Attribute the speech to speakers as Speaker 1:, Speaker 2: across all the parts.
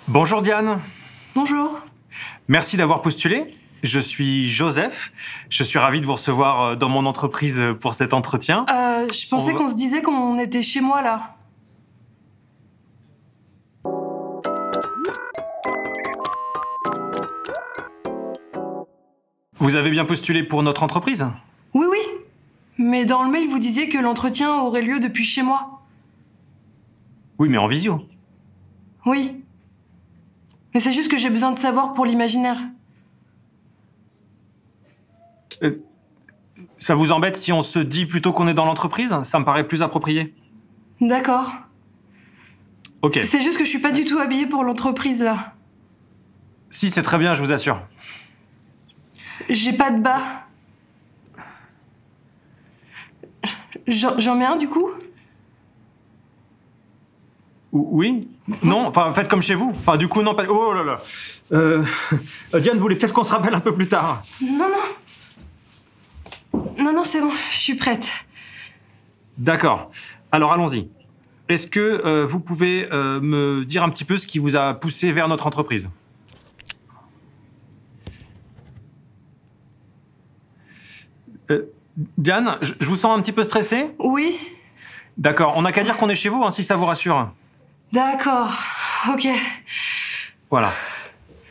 Speaker 1: Bonjour Diane.
Speaker 2: Bonjour.
Speaker 1: Merci d'avoir postulé. Je suis Joseph. Je suis ravi de vous recevoir dans mon entreprise pour cet entretien.
Speaker 2: Je pensais qu'on se disait qu'on était chez moi, là.
Speaker 1: Vous avez bien postulé pour notre entreprise?
Speaker 2: Oui, oui. Mais dans le mail, vous disiez que l'entretien aurait lieu depuis chez moi.
Speaker 1: Oui, mais en visio.
Speaker 2: Oui. Mais c'est juste que j'ai besoin de savoir pour l'imaginaire.
Speaker 1: Ça vous embête si on se dit plutôt qu'on est dans l'entreprise? Ça me paraît plus approprié.
Speaker 2: D'accord.
Speaker 1: Ok.
Speaker 2: C'est juste que je suis pas du tout habillée pour l'entreprise, là.
Speaker 1: Si, c'est très bien, je vous assure.
Speaker 2: J'ai pas de bas. J'en mets un, du coup?
Speaker 1: Oui? Non? Enfin, faites comme chez vous. Enfin, du coup, non, pas... Oh là là. Diane, vous voulez peut-être qu'on se rappelle un peu plus tard?
Speaker 2: Non, non. Non, non, c'est bon, je suis prête.
Speaker 1: D'accord. Alors, allons-y. Est-ce que vous pouvez me dire un petit peu ce qui vous a poussé vers notre entreprise? Diane, je vous sens un petit peu stressée?
Speaker 2: Oui?
Speaker 1: D'accord, on n'a qu'à dire qu'on est chez vous, hein, si ça vous rassure.
Speaker 2: D'accord, ok.
Speaker 1: Voilà.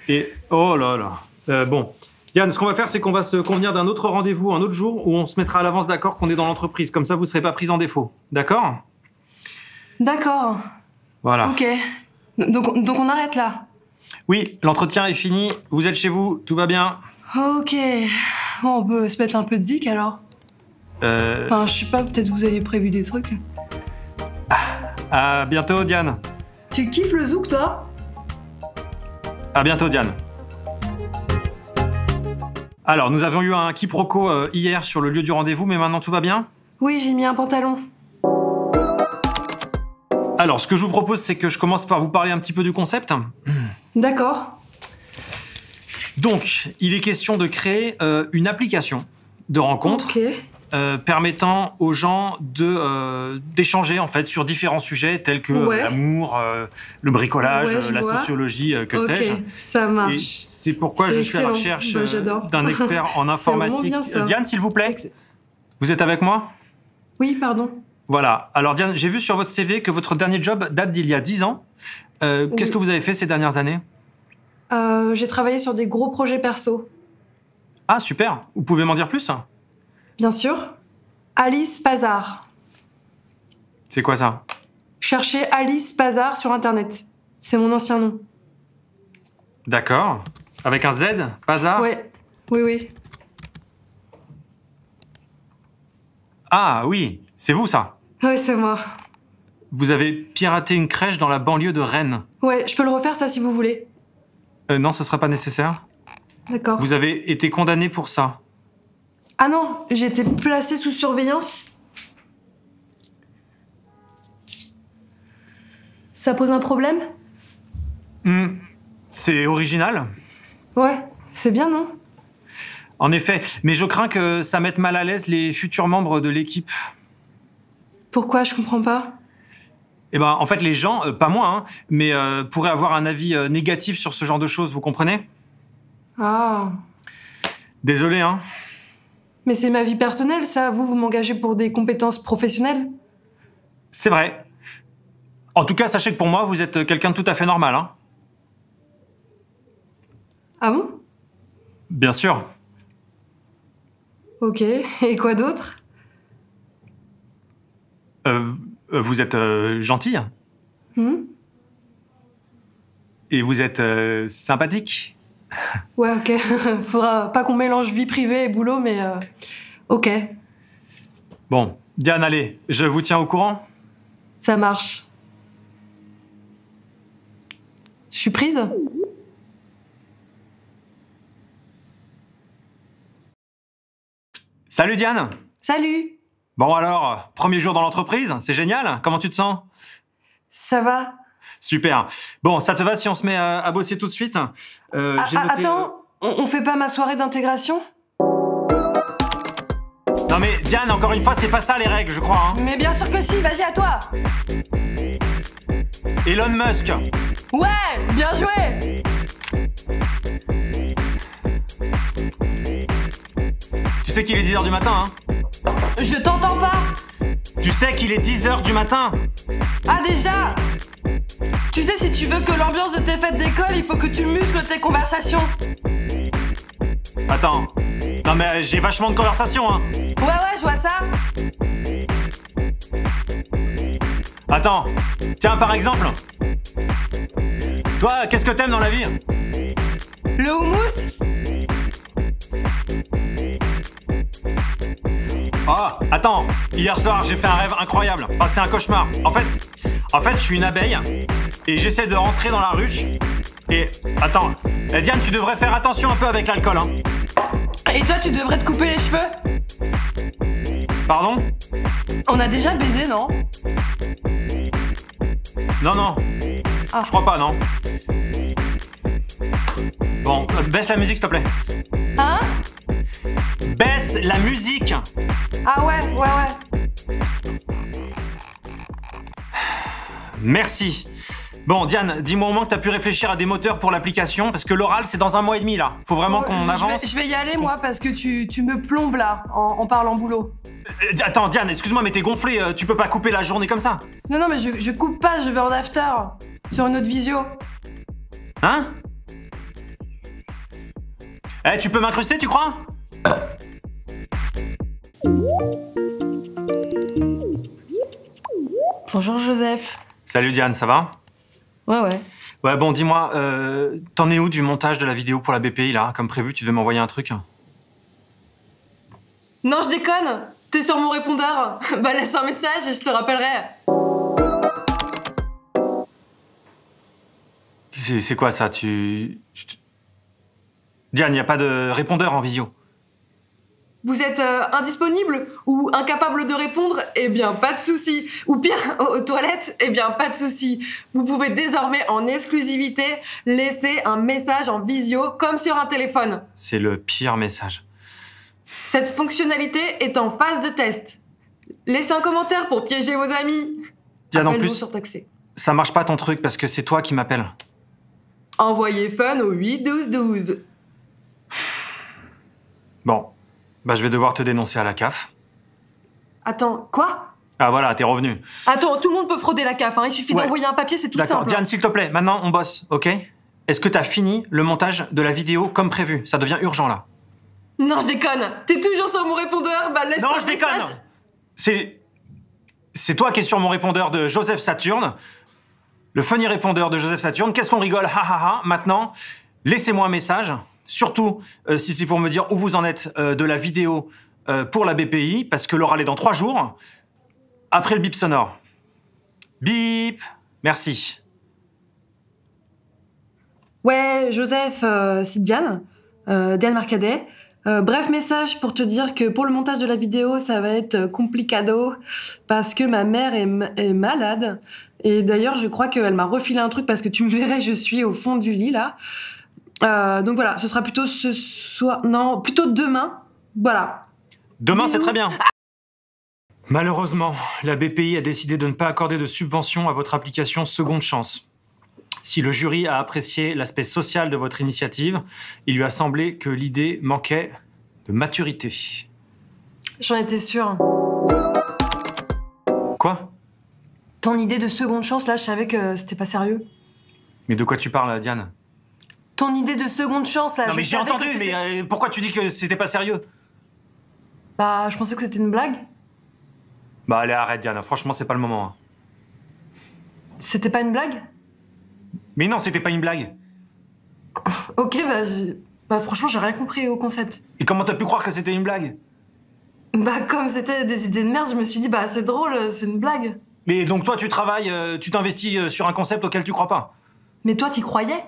Speaker 1: Et... Oh là là. Bon. Diane, ce qu'on va faire, c'est qu'on va se convenir d'un autre rendez-vous un autre jour où on se mettra à l'avance d'accord qu'on est dans l'entreprise. Comme ça, vous ne serez pas prise en défaut. D'accord?
Speaker 2: D'accord.
Speaker 1: Voilà.
Speaker 2: Ok. Donc on arrête là?
Speaker 1: Oui, l'entretien est fini. Vous êtes chez vous, tout va bien.
Speaker 2: Ok. Bon, on peut se mettre un peu de zik alors? Enfin, je sais pas, peut-être vous avez prévu des trucs.
Speaker 1: À bientôt, Diane.
Speaker 2: Tu kiffes le zouk, toi?
Speaker 1: À bientôt, Diane. Alors, nous avions eu un quiproquo hier sur le lieu du rendez-vous, mais maintenant tout va bien?
Speaker 2: Oui, j'ai mis un pantalon.
Speaker 1: Alors, ce que je vous propose, c'est que je commence par vous parler un petit peu du concept.
Speaker 2: D'accord.
Speaker 1: Donc, il est question de créer une application de rencontre
Speaker 2: Ok.
Speaker 1: permettant aux gens d'échanger en fait sur différents sujets tels que
Speaker 2: Ouais.
Speaker 1: l'amour, le bricolage,
Speaker 2: Ouais, je
Speaker 1: la
Speaker 2: vois.
Speaker 1: sociologie, que sais-je.
Speaker 2: Ok, ça
Speaker 1: Et
Speaker 2: marche.
Speaker 1: c'est pourquoi
Speaker 2: C'est
Speaker 1: je suis à la
Speaker 2: excellent.
Speaker 1: recherche
Speaker 2: Bah, j'adore.
Speaker 1: d'un expert en
Speaker 2: C'est vraiment
Speaker 1: informatique.
Speaker 2: bien, ça.
Speaker 1: Diane, s'il vous plaît, vous êtes avec moi?
Speaker 2: Oui, pardon.
Speaker 1: Voilà. Alors Diane, j'ai vu sur votre CV que votre dernier job date d'il y a 10 ans. Qu'est-ce que vous avez fait ces dernières années?
Speaker 2: J'ai travaillé sur des gros projets perso.
Speaker 1: Ah, super. Vous pouvez m'en dire plus?
Speaker 2: Bien sûr. Alice Pazard.
Speaker 1: C'est quoi ça?
Speaker 2: Cherchez Alice Pazard sur Internet. C'est mon ancien nom.
Speaker 1: D'accord. Avec un Z? Pazard?
Speaker 2: Ouais. Oui, oui.
Speaker 1: Ah oui, c'est vous ça.
Speaker 2: Ouais, c'est moi.
Speaker 1: Vous avez piraté une crèche dans la banlieue de Rennes.
Speaker 2: Ouais, je peux le refaire, ça, si vous voulez.
Speaker 1: Non, ce sera pas nécessaire.
Speaker 2: D'accord.
Speaker 1: Vous avez été condamné pour ça.
Speaker 2: Ah non, j'ai été placée sous surveillance. Ça pose un problème?
Speaker 1: C'est original.
Speaker 2: Ouais, c'est bien, non?
Speaker 1: En effet, mais je crains que ça mette mal à l'aise les futurs membres de l'équipe.
Speaker 2: Pourquoi? Je comprends pas.
Speaker 1: Eh ben, en fait, les gens, pas moi, hein, mais pourraient avoir un avis négatif sur ce genre de choses, vous comprenez?
Speaker 2: Ah.
Speaker 1: Désolé, hein.
Speaker 2: Mais c'est ma vie personnelle, ça. Vous m'engagez pour des compétences professionnelles?
Speaker 1: C'est vrai. En tout cas, sachez que pour moi, vous êtes quelqu'un de tout à fait normal, hein.
Speaker 2: Ah bon?
Speaker 1: Bien sûr.
Speaker 2: Ok. Et quoi d'autre?
Speaker 1: Vous êtes gentille. Et vous êtes sympathique.
Speaker 2: Ouais, ok. Faudra pas qu'on mélange vie privée et boulot, mais ok.
Speaker 1: Bon, Diane, allez, je vous tiens au courant.
Speaker 2: Ça marche. Je suis prise?
Speaker 1: Salut Diane.
Speaker 2: Salut!
Speaker 1: Bon alors, premier jour dans l'entreprise, c'est génial. Comment tu te sens?
Speaker 2: Ça va?
Speaker 1: Super. Bon, ça te va si on se met à bosser tout de suite? J'ai noté,
Speaker 2: Attends, on fait pas ma soirée d'intégration?
Speaker 1: Non, Non mais Diane, encore une fois, c'est pas ça les règles, je crois. Hein.
Speaker 2: Mais bien sûr que si, vas-y à toi.
Speaker 1: Elon Musk.
Speaker 2: Ouais, bien joué.
Speaker 1: Tu sais qu'il est 10h du matin, hein?
Speaker 2: Je t'entends pas.
Speaker 1: Tu sais qu'il est 10h du matin.
Speaker 2: Ah déjà. Tu sais, si tu veux que l'ambiance de tes fêtes d'école, il faut que tu muscles tes conversations.
Speaker 1: Attends. Non mais j'ai vachement de conversations, hein.
Speaker 2: Ouais, je vois ça.
Speaker 1: Attends. Tiens, par exemple. Toi, qu'est-ce que t'aimes dans la vie?
Speaker 2: Le houmous?
Speaker 1: Oh, attends. Hier soir, j'ai fait un rêve incroyable. Enfin, c'est un cauchemar. En fait, je suis une abeille et j'essaie de rentrer dans la ruche. Et attends, Diane, tu devrais faire attention un peu avec l'alcool, hein.
Speaker 2: Et toi, tu devrais te couper les cheveux.
Speaker 1: Pardon?
Speaker 2: On a déjà baisé, non?
Speaker 1: Non.
Speaker 2: Ah.
Speaker 1: Je crois pas, non. Bon, baisse la musique, s'il te plaît.
Speaker 2: Hein?
Speaker 1: Baisse la musique.
Speaker 2: Ah ouais.
Speaker 1: Merci. Bon, Diane, dis-moi au moins que t'as pu réfléchir à des moteurs pour l'application, parce que l'oral, c'est dans 1 mois et demi, là. Faut vraiment qu'on avance.
Speaker 2: Je vais y aller, moi, parce que tu me plombes, là, en parlant boulot.
Speaker 1: Attends, Diane, excuse-moi, mais t'es gonflé. Tu peux pas couper la journée comme ça.
Speaker 2: Non, mais je coupe pas, je vais en after. Sur une autre visio.
Speaker 1: Hein? Tu peux m'incruster, tu crois?
Speaker 2: Bonjour, Joseph.
Speaker 1: Salut, Diane, ça va?
Speaker 2: Ouais.
Speaker 1: Ouais, bon, dis-moi, t'en es où du montage de la vidéo pour la BPI, là? Comme prévu, tu devais m'envoyer un truc?
Speaker 2: Non, je déconne. T'es sur mon répondeur. Bah, laisse un message et je te rappellerai.
Speaker 1: C'est quoi, ça? Diane, y a pas de répondeur en visio.
Speaker 2: Vous êtes indisponible ou incapable de répondre? Eh bien, pas de souci. Ou pire, aux toilettes? Eh bien, pas de souci. Vous pouvez désormais en exclusivité laisser un message en visio comme sur un téléphone.
Speaker 1: C'est le pire message.
Speaker 2: Cette fonctionnalité est en phase de test. Laissez un commentaire pour piéger vos amis.
Speaker 1: Diane, en plus,
Speaker 2: surtaxé.
Speaker 1: Ça marche pas ton truc parce que c'est toi qui m'appelles.
Speaker 2: Envoyez fun au 8 12 12.
Speaker 1: Bon. Bah, je vais devoir te dénoncer à la CAF.
Speaker 2: Attends, quoi?
Speaker 1: Ah voilà, t'es revenu.
Speaker 2: Attends, tout le monde peut frauder la CAF, hein. Il suffit d'envoyer un papier, c'est tout simple.
Speaker 1: D'accord, Diane, s'il te plaît, maintenant on bosse, ok? Est-ce que t'as fini le montage de la vidéo comme prévu? Ça devient urgent là.
Speaker 2: Non, je déconne. T'es toujours sur mon répondeur, bah laisse
Speaker 1: Non,
Speaker 2: un
Speaker 1: je déconne. C'est toi qui es sur mon répondeur de Joseph Saturne. Le funny répondeur de Joseph Saturne. Qu'est-ce qu'on rigole? Maintenant, laissez-moi un message. Surtout si c'est pour me dire où vous en êtes de la vidéo pour la BPI, parce que l'oral est dans 3 jours, après le bip sonore. Bip. Merci.
Speaker 2: Ouais, Joseph, c'est Diane. Diane Marcadet. Bref message pour te dire que pour le montage de la vidéo, ça va être complicado parce que ma mère est malade. Et d'ailleurs, je crois qu'elle m'a refilé un truc parce que tu me verrais, je suis au fond du lit là. Donc voilà, ce sera plutôt ce soir. Non, plutôt demain. Voilà.
Speaker 1: Demain, c'est très bien. Malheureusement, la BPI a décidé de ne pas accorder de subvention à votre application Seconde Chance. Si le jury a apprécié l'aspect social de votre initiative, il lui a semblé que l'idée manquait de maturité.
Speaker 2: J'en étais sûre.
Speaker 1: Quoi?
Speaker 2: Ton idée de seconde chance, là, je savais que c'était pas sérieux.
Speaker 1: Mais de quoi tu parles, Diane?
Speaker 2: Ton idée de seconde chance, là,
Speaker 1: non, mais j'ai entendu, mais pourquoi tu dis que c'était pas sérieux?
Speaker 2: Bah, je pensais que c'était une blague.
Speaker 1: Bah, allez, arrête, Diane. Franchement, c'est pas le moment. Hein.
Speaker 2: C'était pas une blague?
Speaker 1: Mais non, c'était pas une blague.
Speaker 2: Ok, bah franchement, j'ai rien compris au concept.
Speaker 1: Et comment t'as pu croire que c'était une blague?
Speaker 2: Bah, comme c'était des idées de merde, je me suis dit, bah, c'est drôle, c'est une blague.
Speaker 1: Mais donc, toi, tu travailles, tu t'investis sur un concept auquel tu crois pas?
Speaker 2: Mais toi, t'y croyais?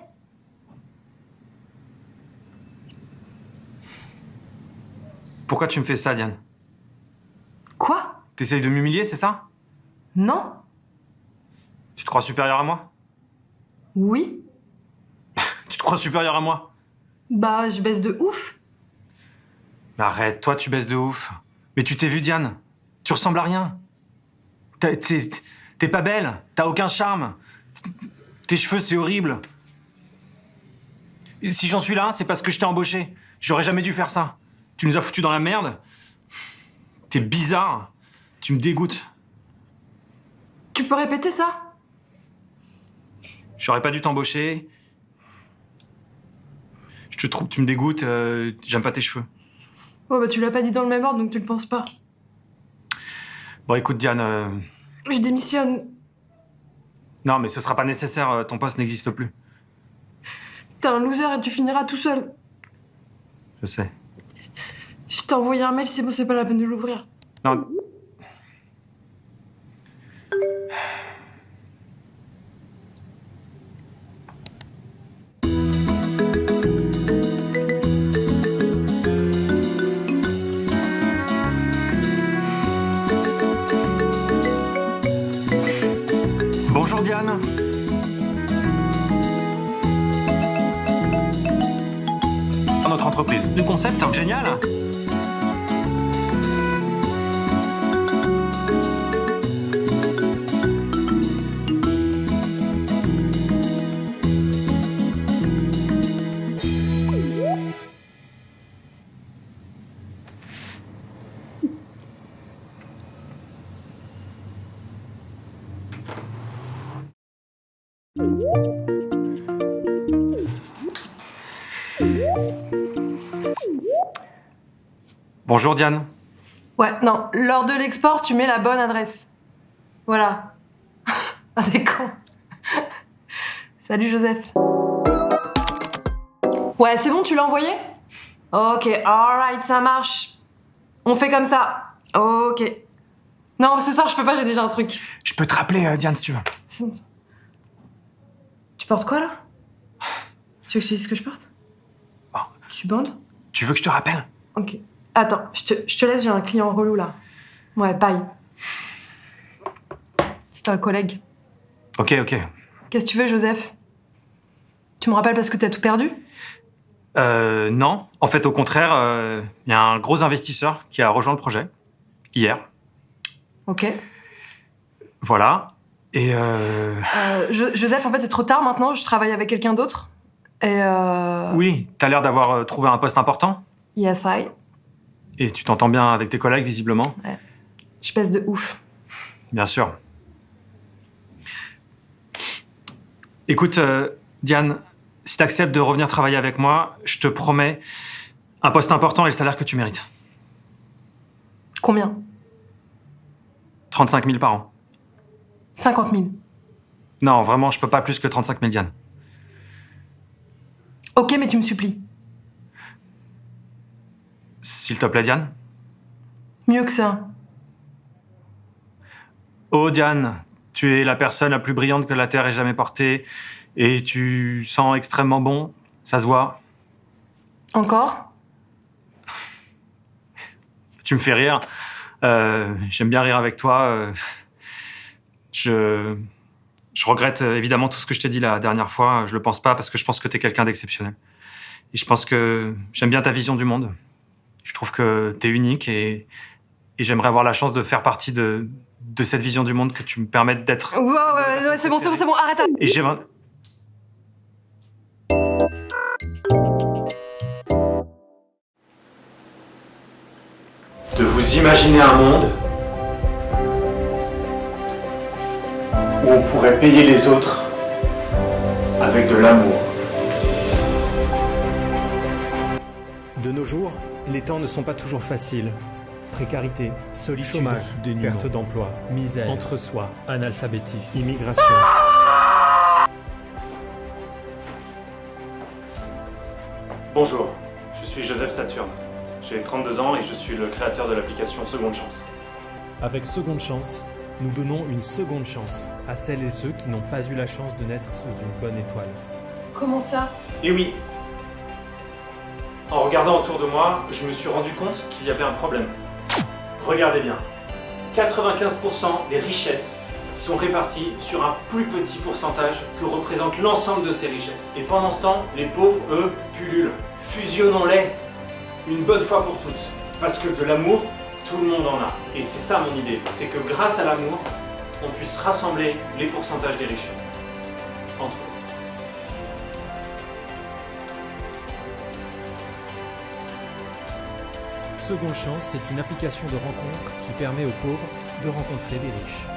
Speaker 1: Pourquoi tu me fais ça, Diane?
Speaker 2: Quoi?
Speaker 1: T'essayes de m'humilier, c'est ça?
Speaker 2: Non.
Speaker 1: Tu te crois supérieur à moi?
Speaker 2: Oui.
Speaker 1: Tu te crois supérieur à moi?
Speaker 2: Bah, je baisse de ouf.
Speaker 1: Mais arrête, toi, tu baisses de ouf. Mais tu t'es vue, Diane? Tu ressembles à rien. T'es pas belle, t'as aucun charme. Tes cheveux, c'est horrible. Et si j'en suis là, c'est parce que je t'ai embauché. J'aurais jamais dû faire ça. Tu nous as foutus dans la merde. T'es bizarre. Tu me dégoûtes.
Speaker 2: Tu peux répéter ça?
Speaker 1: J'aurais pas dû t'embaucher. Je te trouve, tu me dégoûtes. J'aime pas tes cheveux.
Speaker 2: Ouais, bah tu l'as pas dit dans le même ordre, donc tu le penses pas.
Speaker 1: Bon, écoute, Diane.
Speaker 2: Je démissionne.
Speaker 1: Non, mais ce sera pas nécessaire. Ton poste n'existe plus.
Speaker 2: T'es un loser et tu finiras tout seul.
Speaker 1: Je sais.
Speaker 2: Je t'ai envoyé un mail, c'est bon, c'est pas la peine de l'ouvrir.
Speaker 1: Non. Bonjour Diane. Dans notre entreprise. Le concept, génial. Bonjour Diane.
Speaker 2: Ouais, non, lors de l'export, tu mets la bonne adresse. Voilà. Ah, t'es con. Salut Joseph. Ouais, c'est bon, tu l'as envoyé? Ok, alright, ça marche. On fait comme ça. Ok. Non, ce soir, je peux pas, j'ai déjà un truc.
Speaker 1: Je peux te rappeler, Diane, si tu veux.
Speaker 2: Tu portes quoi, là? Tu veux que je te dise ce que je porte?
Speaker 1: Oh.
Speaker 2: Tu bandes?
Speaker 1: Tu veux que je te rappelle?
Speaker 2: Ok. Attends, je te laisse, j'ai un client relou, là. Ouais, bye. C'était un collègue.
Speaker 1: Ok.
Speaker 2: Qu'est-ce que tu veux, Joseph? Tu me rappelles parce que t'as tout perdu?
Speaker 1: Non. En fait, au contraire, y a un gros investisseur qui a rejoint le projet. Hier.
Speaker 2: Ok.
Speaker 1: Voilà. Et
Speaker 2: Joseph, en fait, c'est trop tard maintenant, je travaille avec quelqu'un d'autre. Et
Speaker 1: Oui, t'as l'air d'avoir trouvé un poste important.
Speaker 2: Yes, I.
Speaker 1: Et tu t'entends bien avec tes collègues, visiblement.
Speaker 2: Ouais. Je pèse de ouf.
Speaker 1: Bien sûr. Écoute, Diane, si t'acceptes de revenir travailler avec moi, je te promets un poste important et le salaire que tu mérites.
Speaker 2: Combien?
Speaker 1: 35 000 par an.
Speaker 2: 50 000.
Speaker 1: Non, vraiment, je peux pas plus que 35 000, Diane.
Speaker 2: Ok, mais tu me supplies.
Speaker 1: S'il te plaît, Diane.
Speaker 2: Mieux que ça.
Speaker 1: Oh, Diane, tu es la personne la plus brillante que la Terre ait jamais portée et tu sens extrêmement bon, ça se voit.
Speaker 2: Encore?
Speaker 1: Tu me fais rire. J'aime bien rire avec toi. Je regrette évidemment tout ce que je t'ai dit la dernière fois. Je le pense pas parce que je pense que t'es quelqu'un d'exceptionnel. Et je pense que j'aime bien ta vision du monde. Je trouve que t'es unique et j'aimerais avoir la chance de faire partie de cette vision du monde que tu me permettes d'être.
Speaker 2: Ouais, c'est bon, arrête.
Speaker 1: Et j'ai... De vous imaginer un monde où on pourrait payer les autres avec de l'amour.
Speaker 3: De nos jours, les temps ne sont pas toujours faciles. Précarité, solitude, chômage, perte d'emploi, misère, entre-soi, analphabétisme, immigration.
Speaker 1: Bonjour, je suis Joseph Saturne. J'ai 32 ans et je suis le créateur de l'application Seconde Chance.
Speaker 3: Avec Seconde Chance, nous donnons une seconde chance à celles et ceux qui n'ont pas eu la chance de naître sous une bonne étoile.
Speaker 2: Comment ça?
Speaker 1: Et oui, en regardant autour de moi, je me suis rendu compte qu'il y avait un problème. Regardez bien, 95% des richesses sont réparties sur un plus petit pourcentage que représente l'ensemble de ces richesses. Et pendant ce temps, les pauvres, eux, pullulent. Fusionnons-les une bonne fois pour toutes. Parce que de l'amour, Tout le monde en a. Et c'est ça mon idée. C'est que grâce à l'amour, on puisse rassembler les pourcentages des richesses. Entre eux.
Speaker 3: Seconde Chance, c'est une application de rencontre qui permet aux pauvres de rencontrer des riches.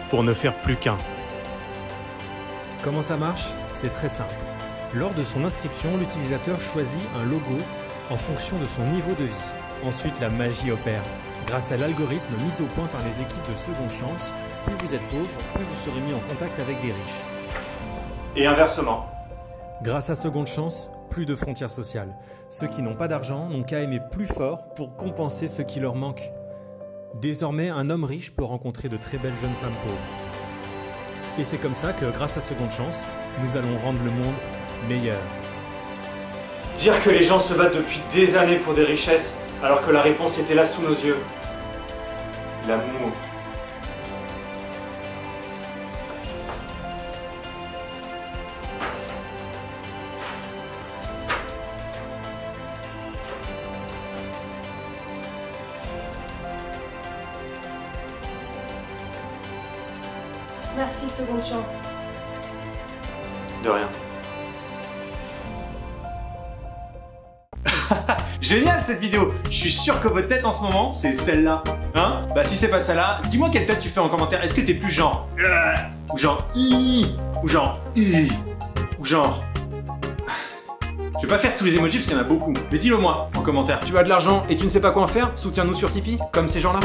Speaker 4: Pour ne faire plus qu'un.
Speaker 3: Comment ça marche? C'est très simple. Lors de son inscription, l'utilisateur choisit un logo en fonction de son niveau de vie. Ensuite, la magie opère. Grâce à l'algorithme mis au point par les équipes de Seconde Chance, plus vous êtes pauvre, plus vous serez mis en contact avec des riches.
Speaker 1: Et inversement.
Speaker 3: Grâce à Seconde Chance, plus de frontières sociales. Ceux qui n'ont pas d'argent n'ont qu'à aimer plus fort pour compenser ce qui leur manque. Désormais, un homme riche peut rencontrer de très belles jeunes femmes pauvres. Et c'est comme ça que, grâce à Seconde Chance, nous allons rendre le monde meilleur.
Speaker 1: Dire que les gens se battent depuis des années pour des richesses, alors que la réponse était là sous nos yeux. L'amour.
Speaker 2: Merci, Seconde Chance.
Speaker 1: De rien.
Speaker 4: Génial cette vidéo. Je suis sûr que votre tête en ce moment, c'est celle-là. Hein? Bah si c'est pas celle-là, dis-moi quelle tête tu fais en commentaire. Est-ce que t'es plus genre... ou genre... ou genre... ou genre... Je vais pas faire tous les emojis parce qu'il y en a beaucoup. Mais dis-le moi en commentaire. Tu as de l'argent et tu ne sais pas quoi en faire? Soutiens-nous sur Tipeee, comme ces gens-là.